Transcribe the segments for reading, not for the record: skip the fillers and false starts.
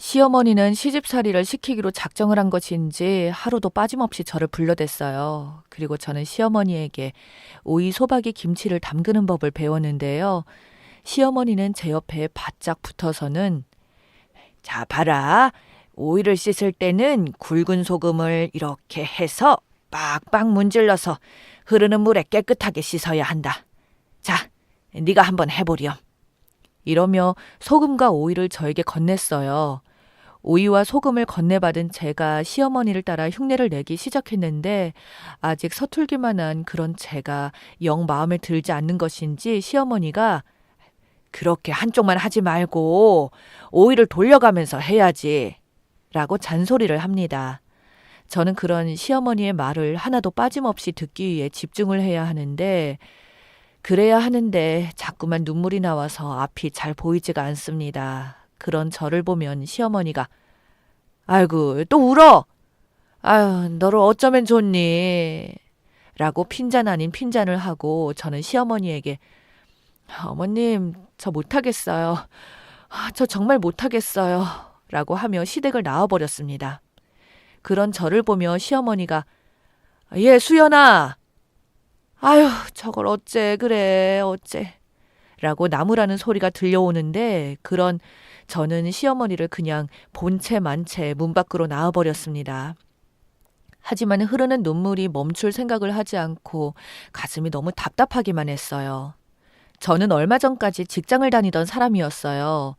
시어머니는 시집살이를 시키기로 작정을 한 것인지 하루도 빠짐없이 저를 불러댔어요. 그리고 저는 시어머니에게 오이 소박이 김치를 담그는 법을 배웠는데요. 시어머니는 제 옆에 바짝 붙어서는 자, 봐라. 오이를 씻을 때는 굵은 소금을 이렇게 해서 빡빡 문질러서 흐르는 물에 깨끗하게 씻어야 한다. 자, 네가 한번 해보렴. 이러며 소금과 오이를 저에게 건넸어요. 오이와 소금을 건네받은 제가 시어머니를 따라 흉내를 내기 시작했는데 아직 서툴기만 한 그런 제가 영 마음에 들지 않는 것인지 시어머니가 그렇게 한쪽만 하지 말고 오이를 돌려가면서 해야지 라고 잔소리를 합니다. 저는 그런 시어머니의 말을 하나도 빠짐없이 듣기 위해 집중을 해야 하는데 그래야 하는데 자꾸만 눈물이 나와서 앞이 잘 보이지가 않습니다. 그런 저를 보면 시어머니가 아이고 또 울어. 아유 너를 어쩌면 좋니. 라고 핀잔 아닌 핀잔을 하고 저는 시어머니에게 어머님 저 못하겠어요. 저 정말 못하겠어요. 라고 하며 시댁을 나와버렸습니다. 그런 저를 보며 시어머니가 예 수연아. 아유 저걸 어째 그래 어째. 라고 나무라는 소리가 들려오는데 그런 저는 시어머니를 그냥 본체 만체 문 밖으로 나와버렸습니다. 하지만 흐르는 눈물이 멈출 생각을 하지 않고 가슴이 너무 답답하기만 했어요. 저는 얼마 전까지 직장을 다니던 사람이었어요.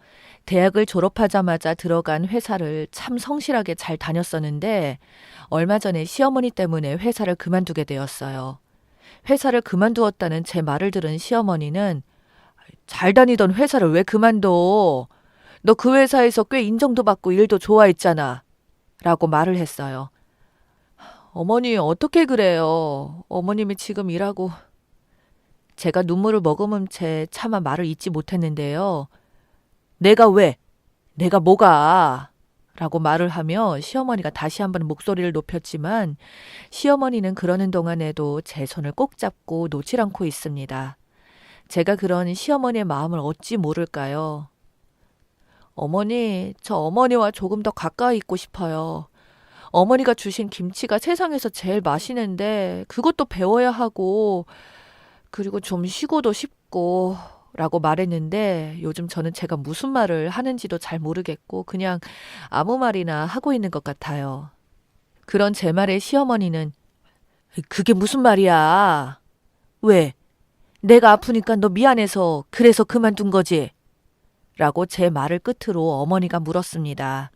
대학을 졸업하자마자 들어간 회사를 참 성실하게 잘 다녔었는데 얼마 전에 시어머니 때문에 회사를 그만두게 되었어요. 회사를 그만두었다는 제 말을 들은 시어머니는 잘 다니던 회사를 왜 그만둬? 너 그 회사에서 꽤 인정도 받고 일도 좋아했잖아. 라고 말을 했어요. 어머니 어떻게 그래요? 어머님이 지금 일하고. 제가 눈물을 머금은 채 차마 말을 잇지 못했는데요. 내가 왜? 내가 뭐가? 라고 말을 하며 시어머니가 다시 한번 목소리를 높였지만 시어머니는 그러는 동안에도 제 손을 꼭 잡고 놓질 않고 있습니다. 제가 그런 시어머니의 마음을 어찌 모를까요? 어머니, 저 어머니와 조금 더 가까이 있고 싶어요. 어머니가 주신 김치가 세상에서 제일 맛있는데 그것도 배워야 하고 그리고 좀 쉬고도 싶고 라고 말했는데 요즘 저는 제가 무슨 말을 하는지도 잘 모르겠고 그냥 아무 말이나 하고 있는 것 같아요. 그런 제 말에 시어머니는 그게 무슨 말이야? 왜? 내가 아프니까 너 미안해서 그래서 그만둔 거지? 라고 제 말을 끝으로 어머니가 물었습니다.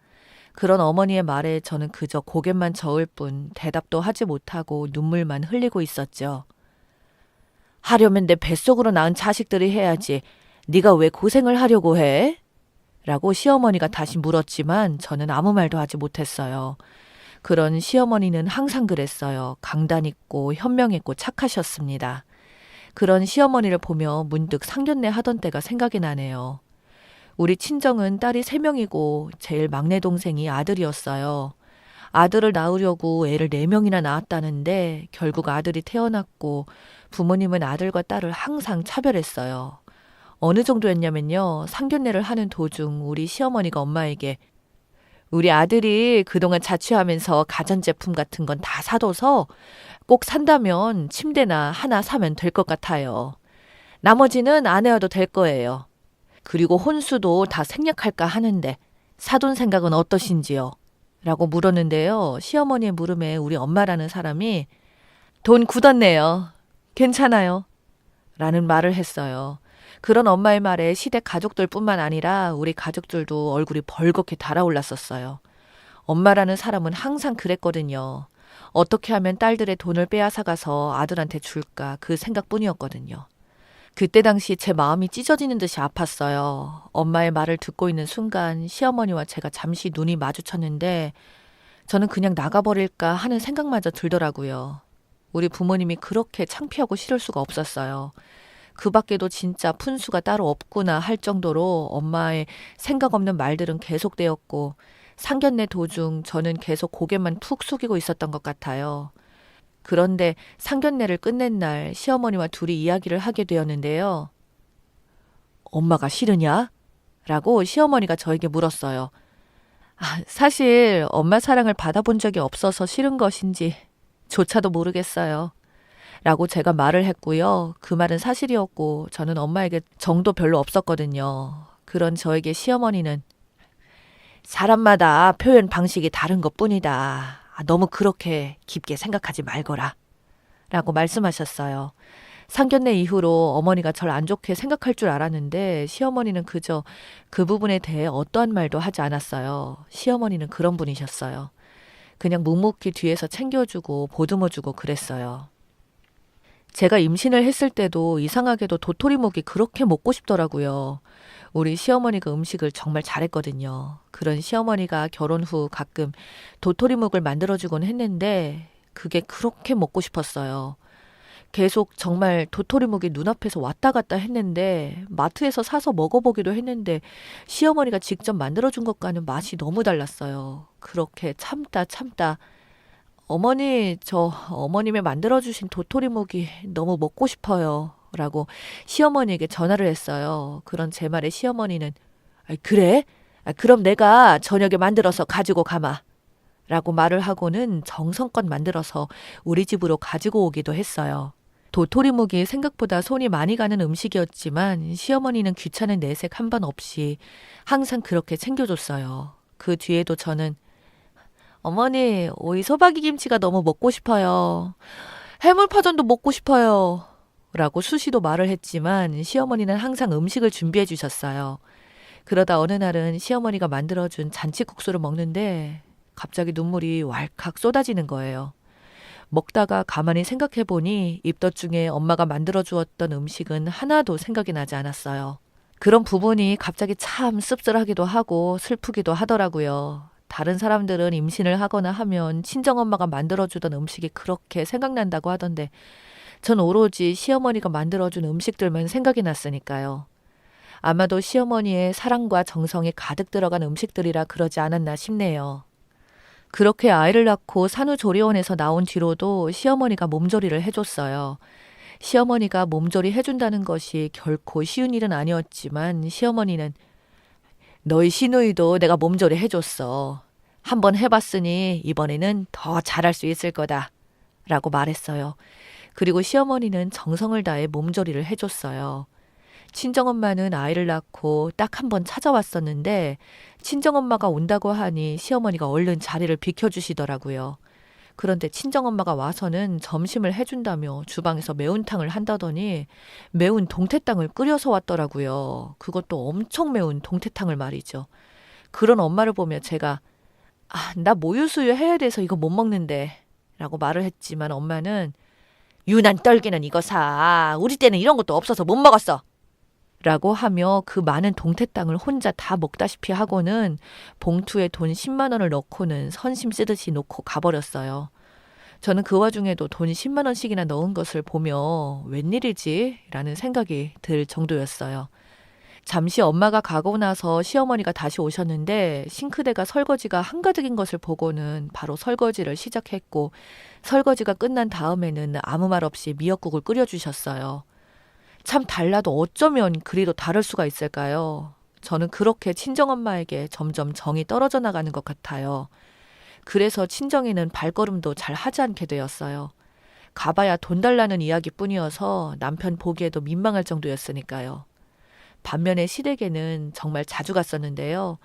그런 어머니의 말에 저는 그저 고개만 저을 뿐 대답도 하지 못하고 눈물만 흘리고 있었죠. 하려면 내 뱃속으로 낳은 자식들이 해야지. 네가 왜 고생을 하려고 해? 라고 시어머니가 다시 물었지만 저는 아무 말도 하지 못했어요. 그런 시어머니는 항상 그랬어요. 강단 있고 현명했고 착하셨습니다. 그런 시어머니를 보며 문득 상견례 하던 때가 생각이 나네요. 우리 친정은 딸이 3명이고 제일 막내 동생이 아들이었어요. 아들을 낳으려고 애를 4명이나 낳았다는데 결국 아들이 태어났고 부모님은 아들과 딸을 항상 차별했어요. 어느 정도였냐면요. 상견례를 하는 도중 우리 시어머니가 엄마에게 우리 아들이 그동안 자취하면서 가전제품 같은 건 다 사둬서 꼭 산다면 침대나 하나 사면 될 것 같아요. 나머지는 안 해와도 될 거예요. 그리고 혼수도 다 생략할까 하는데 사돈 생각은 어떠신지요? 라고 물었는데요. 시어머니의 물음에 우리 엄마라는 사람이 돈 굳었네요. 괜찮아요. 라는 말을 했어요. 그런 엄마의 말에 시댁 가족들뿐만 아니라 우리 가족들도 얼굴이 벌겋게 달아올랐었어요. 엄마라는 사람은 항상 그랬거든요. 어떻게 하면 딸들의 돈을 빼앗아가서 아들한테 줄까 그 생각뿐이었거든요. 그때 당시 제 마음이 찢어지는 듯이 아팠어요. 엄마의 말을 듣고 있는 순간 시어머니와 제가 잠시 눈이 마주쳤는데 저는 그냥 나가버릴까 하는 생각마저 들더라고요. 우리 부모님이 그렇게 창피하고 싫을 수가 없었어요. 그 밖에도 진짜 푼수가 따로 없구나 할 정도로 엄마의 생각 없는 말들은 계속되었고 상견례 도중 저는 계속 고개만 푹 숙이고 있었던 것 같아요. 그런데 상견례를 끝낸 날 시어머니와 둘이 이야기를 하게 되었는데요. 엄마가 싫으냐? 라고 시어머니가 저에게 물었어요. 사실 엄마 사랑을 받아본 적이 없어서 싫은 것인지 조차도 모르겠어요. 라고 제가 말을 했고요. 그 말은 사실이었고 저는 엄마에게 정도 별로 없었거든요. 그런 저에게 시어머니는 사람마다 표현 방식이 다른 것뿐이다. 너무 그렇게 깊게 생각하지 말거라. 라고 말씀하셨어요. 상견례 이후로 어머니가 절 안 좋게 생각할 줄 알았는데 시어머니는 그저 그 부분에 대해 어떠한 말도 하지 않았어요. 시어머니는 그런 분이셨어요. 그냥 묵묵히 뒤에서 챙겨주고 보듬어주고 그랬어요. 제가 임신을 했을 때도 이상하게도 도토리묵이 그렇게 먹고 싶더라고요. 우리 시어머니가 음식을 정말 잘했거든요. 그런 시어머니가 결혼 후 가끔 도토리묵을 만들어주곤 했는데 그게 그렇게 먹고 싶었어요. 계속 정말 도토리묵이 눈앞에서 왔다 갔다 했는데 마트에서 사서 먹어보기도 했는데 시어머니가 직접 만들어준 것과는 맛이 너무 달랐어요. 그렇게 참다 참다 어머니, 저 어머님의 만들어주신 도토리묵이 너무 먹고 싶어요. 라고 시어머니에게 전화를 했어요. 그런 제 말에 시어머니는 그래? 그럼 내가 저녁에 만들어서 가지고 가마. 라고 말을 하고는 정성껏 만들어서 우리 집으로 가지고 오기도 했어요. 도토리묵이 생각보다 손이 많이 가는 음식이었지만 시어머니는 귀찮은 내색 한 번 없이 항상 그렇게 챙겨줬어요. 그 뒤에도 저는 어머니, 오이 소박이 김치가 너무 먹고 싶어요. 해물파전도 먹고 싶어요. 라고 수시로 말을 했지만 시어머니는 항상 음식을 준비해 주셨어요. 그러다 어느 날은 시어머니가 만들어준 잔치국수를 먹는데 갑자기 눈물이 왈칵 쏟아지는 거예요. 먹다가 가만히 생각해 보니 입덧 중에 엄마가 만들어 주었던 음식은 하나도 생각이 나지 않았어요. 그런 부분이 갑자기 참 씁쓸하기도 하고 슬프기도 하더라고요. 다른 사람들은 임신을 하거나 하면 친정엄마가 만들어주던 음식이 그렇게 생각난다고 하던데 전 오로지 시어머니가 만들어준 음식들만 생각이 났으니까요. 아마도 시어머니의 사랑과 정성이 가득 들어간 음식들이라 그러지 않았나 싶네요. 그렇게 아이를 낳고 산후조리원에서 나온 뒤로도 시어머니가 몸조리를 해줬어요. 시어머니가 몸조리 해준다는 것이 결코 쉬운 일은 아니었지만 시어머니는 너희 시누이도 내가 몸조리 해줬어. 한번 해봤으니 이번에는 더 잘할 수 있을 거다. 라고 말했어요. 그리고 시어머니는 정성을 다해 몸조리를 해줬어요. 친정엄마는 아이를 낳고 딱 한 번 찾아왔었는데 친정엄마가 온다고 하니 시어머니가 얼른 자리를 비켜주시더라고요. 그런데 친정엄마가 와서는 점심을 해준다며 주방에서 매운탕을 한다더니 매운 동태탕을 끓여서 왔더라고요. 그것도 엄청 매운 동태탕을 말이죠. 그런 엄마를 보며 제가 나 모유수유 해야 돼서 이거 못 먹는데 라고 말을 했지만 엄마는 유난 떨기는 이거 사. 우리 때는 이런 것도 없어서 못 먹었어. 라고 하며 그 많은 동태탕을 혼자 다 먹다시피 하고는 봉투에 돈 10만 원을 넣고는 선심 쓰듯이 놓고 가버렸어요. 저는 그 와중에도 돈 10만 원씩이나 넣은 것을 보며 웬일이지? 라는 생각이 들 정도였어요. 잠시 엄마가 가고 나서 시어머니가 다시 오셨는데 싱크대가 설거지가 한가득인 것을 보고는 바로 설거지를 시작했고 설거지가 끝난 다음에는 아무 말 없이 미역국을 끓여주셨어요. 참 달라도 어쩌면 그리도 다를 수가 있을까요? 저는 그렇게 친정엄마에게 점점 정이 떨어져 나가는 것 같아요. 그래서 친정에는 발걸음도 잘 하지 않게 되었어요. 가봐야 돈 달라는 이야기뿐이어서 남편 보기에도 민망할 정도였으니까요. 반면에 시댁에는 정말 자주 갔었는데요.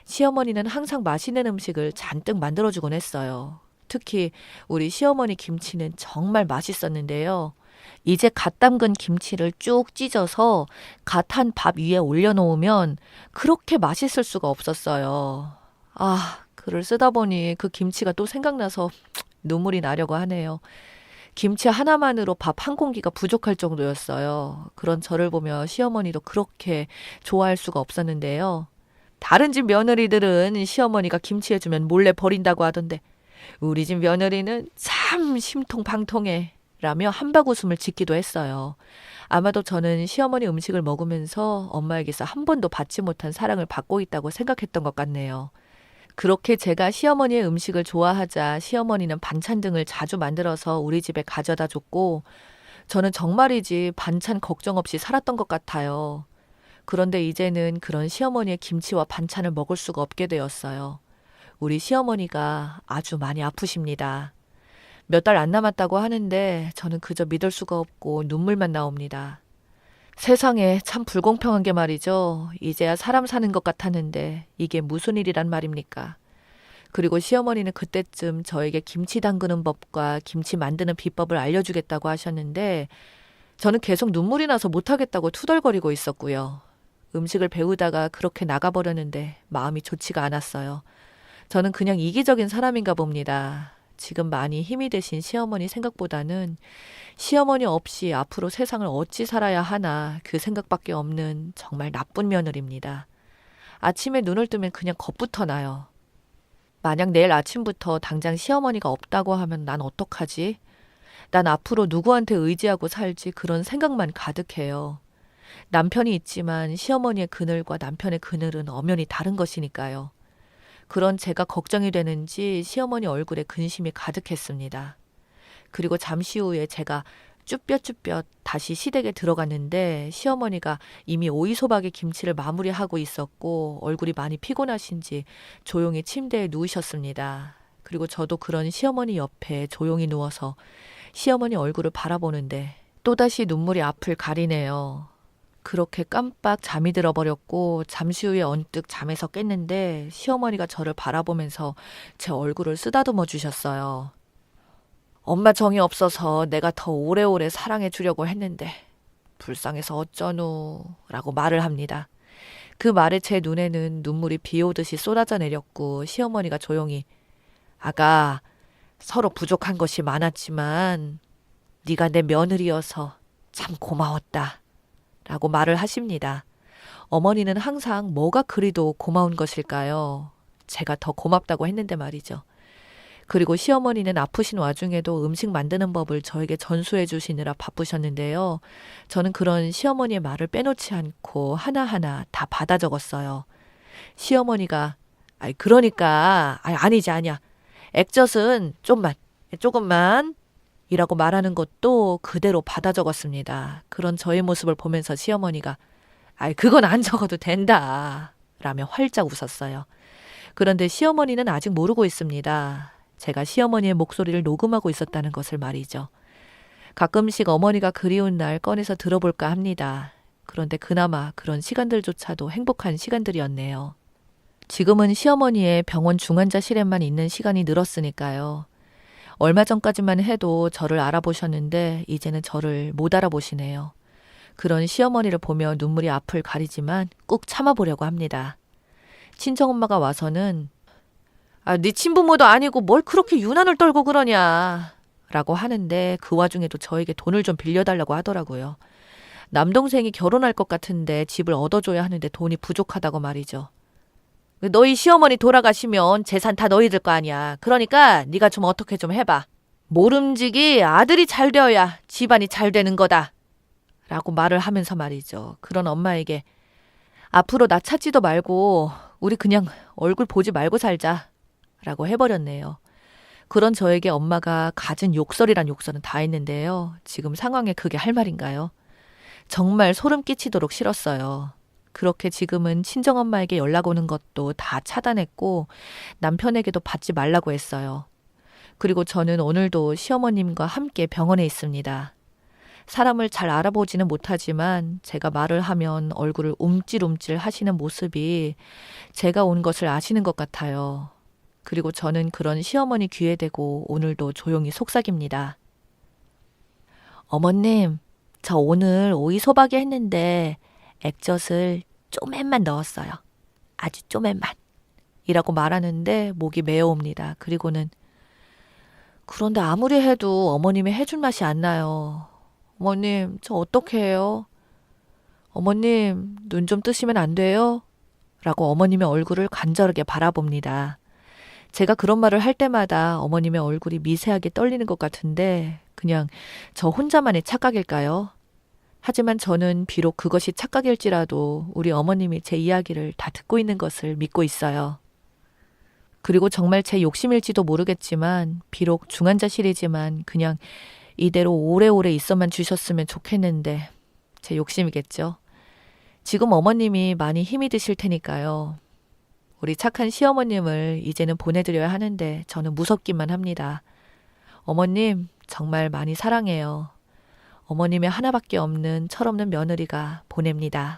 시어머니는 항상 맛있는 음식을 잔뜩 만들어주곤 했어요. 특히 우리 시어머니 김치는 정말 맛있었는데요. 이제 갓 담근 김치를 쭉 찢어서 갓 한 밥 위에 올려놓으면 그렇게 맛있을 수가 없었어요. 글을 쓰다 보니 그 김치가 또 생각나서 눈물이 나려고 하네요. 김치 하나만으로 밥 한 공기가 부족할 정도였어요. 그런 저를 보며 시어머니도 그렇게 좋아할 수가 없었는데요. 다른 집 며느리들은 시어머니가 김치 해주면 몰래 버린다고 하던데 우리 집 며느리는 참 심통방통해 라며 한바구음을 짓기도 했어요. 아마도 저는 시어머니 음식을 먹으면서 엄마에게서 한 번도 받지 못한 사랑을 받고 있다고 생각했던 것 같네요. 그렇게 제가 시어머니의 음식을 좋아하자 시어머니는 반찬 등을 자주 만들어서 우리 집에 가져다 줬고 저는 정말이지 반찬 걱정 없이 살았던 것 같아요. 그런데 이제는 그런 시어머니의 김치와 반찬을 먹을 수가 없게 되었어요. 우리 시어머니가 아주 많이 아프십니다. 몇 달 안 남았다고 하는데 저는 그저 믿을 수가 없고 눈물만 나옵니다. 세상에 참 불공평한 게 말이죠. 이제야 사람 사는 것 같았는데 이게 무슨 일이란 말입니까? 그리고 시어머니는 그때쯤 저에게 김치 담그는 법과 김치 만드는 비법을 알려주겠다고 하셨는데 저는 계속 눈물이 나서 못하겠다고 투덜거리고 있었고요. 음식을 배우다가 그렇게 나가버렸는데 마음이 좋지가 않았어요. 저는 그냥 이기적인 사람인가 봅니다. 지금 많이 힘이 되신 시어머니 생각보다는 시어머니 없이 앞으로 세상을 어찌 살아야 하나 그 생각밖에 없는 정말 나쁜 며느리입니다. 아침에 눈을 뜨면 그냥 겁부터 나요. 만약 내일 아침부터 당장 시어머니가 없다고 하면 난 어떡하지? 난 앞으로 누구한테 의지하고 살지 그런 생각만 가득해요. 남편이 있지만 시어머니의 그늘과 남편의 그늘은 엄연히 다른 것이니까요. 그런 제가 걱정이 되는지 시어머니 얼굴에 근심이 가득했습니다. 그리고 잠시 후에 제가 쭈뼛쭈뼛 다시 시댁에 들어갔는데 시어머니가 이미 오이소박이 김치를 마무리하고 있었고 얼굴이 많이 피곤하신지 조용히 침대에 누우셨습니다. 그리고 저도 그런 시어머니 옆에 조용히 누워서 시어머니 얼굴을 바라보는데 또다시 눈물이 앞을 가리네요. 그렇게 깜빡 잠이 들어버렸고 잠시 후에 언뜻 잠에서 깼는데 시어머니가 저를 바라보면서 제 얼굴을 쓰다듬어 주셨어요. 엄마 정이 없어서 내가 더 오래오래 사랑해 주려고 했는데 불쌍해서 어쩌누 라고 말을 합니다. 그 말에 제 눈에는 눈물이 비 오듯이 쏟아져 내렸고 시어머니가 조용히 아가 서로 부족한 것이 많았지만 네가 내 며느리여서 참 고마웠다 라고 말을 하십니다. 어머니는 항상 뭐가 그리도 고마운 것일까요? 제가 더 고맙다고 했는데 말이죠. 그리고 시어머니는 아프신 와중에도 음식 만드는 법을 저에게 전수해 주시느라 바쁘셨는데요. 저는 그런 시어머니의 말을 빼놓지 않고 하나하나 다 받아 적었어요. 시어머니가 아니지 아니야. 액젓은 조금만 이라고 말하는 것도 그대로 받아 적었습니다. 그런 저의 모습을 보면서 시어머니가 그건 안 적어도 된다 라며 활짝 웃었어요. 그런데 시어머니는 아직 모르고 있습니다. 제가 시어머니의 목소리를 녹음하고 있었다는 것을 말이죠. 가끔씩 어머니가 그리운 날 꺼내서 들어볼까 합니다. 그런데 그나마 그런 시간들조차도 행복한 시간들이었네요. 지금은 시어머니의 병원 중환자실에만 있는 시간이 늘었으니까요. 얼마 전까지만 해도 저를 알아보셨는데 이제는 저를 못 알아보시네요. 그런 시어머니를 보며 눈물이 앞을 가리지만 꾹 참아보려고 합니다. 친정엄마가 와서는 네 친부모도 아니고 뭘 그렇게 유난을 떨고 그러냐 라고 하는데 그 와중에도 저에게 돈을 좀 빌려달라고 하더라고요. 남동생이 결혼할 것 같은데 집을 얻어줘야 하는데 돈이 부족하다고 말이죠. 너희 시어머니 돌아가시면 재산 다 너희들 거 아니야. 그러니까 네가 좀 어떻게 좀 해봐. 모름지기 아들이 잘 되어야 집안이 잘 되는 거다 라고 말을 하면서 말이죠. 그런 엄마에게 앞으로 나 찾지도 말고 우리 그냥 얼굴 보지 말고 살자 라고 해버렸네요. 그런 저에게 엄마가 갖은 욕설이란 욕설은 다 했는데요. 지금 상황에 그게 할 말인가요? 정말 소름 끼치도록 싫었어요. 그렇게 지금은 친정엄마에게 연락 오는 것도 다 차단했고 남편에게도 받지 말라고 했어요. 그리고 저는 오늘도 시어머님과 함께 병원에 있습니다. 사람을 잘 알아보지는 못하지만 제가 말을 하면 얼굴을 움찔움찔 하시는 모습이 제가 온 것을 아시는 것 같아요. 그리고 저는 그런 시어머니 귀에 대고 오늘도 조용히 속삭입니다. 어머님, 저 오늘 오이소박이 했는데 액젓을 쪼맨만 넣었어요. 아주 쪼맨만. 이라고 말하는데 목이 메어옵니다. 그리고는 그런데 아무리 해도 어머님이 해준 맛이 안 나요. 어머님, 저 어떻게 해요? 어머님, 눈 좀 뜨시면 안 돼요? 라고 어머님의 얼굴을 간절하게 바라봅니다. 제가 그런 말을 할 때마다 어머님의 얼굴이 미세하게 떨리는 것 같은데 그냥 저 혼자만의 착각일까요? 하지만 저는 비록 그것이 착각일지라도 우리 어머님이 제 이야기를 다 듣고 있는 것을 믿고 있어요. 그리고 정말 제 욕심일지도 모르겠지만 비록 중환자실이지만 그냥 이대로 오래오래 있어만 주셨으면 좋겠는데 제 욕심이겠죠. 지금 어머님이 많이 힘이 드실 테니까요. 우리 착한 시어머님을 이제는 보내드려야 하는데 저는 무섭기만 합니다. 어머님, 정말 많이 사랑해요. 어머님의 하나밖에 없는 철없는 며느리가 보냅니다.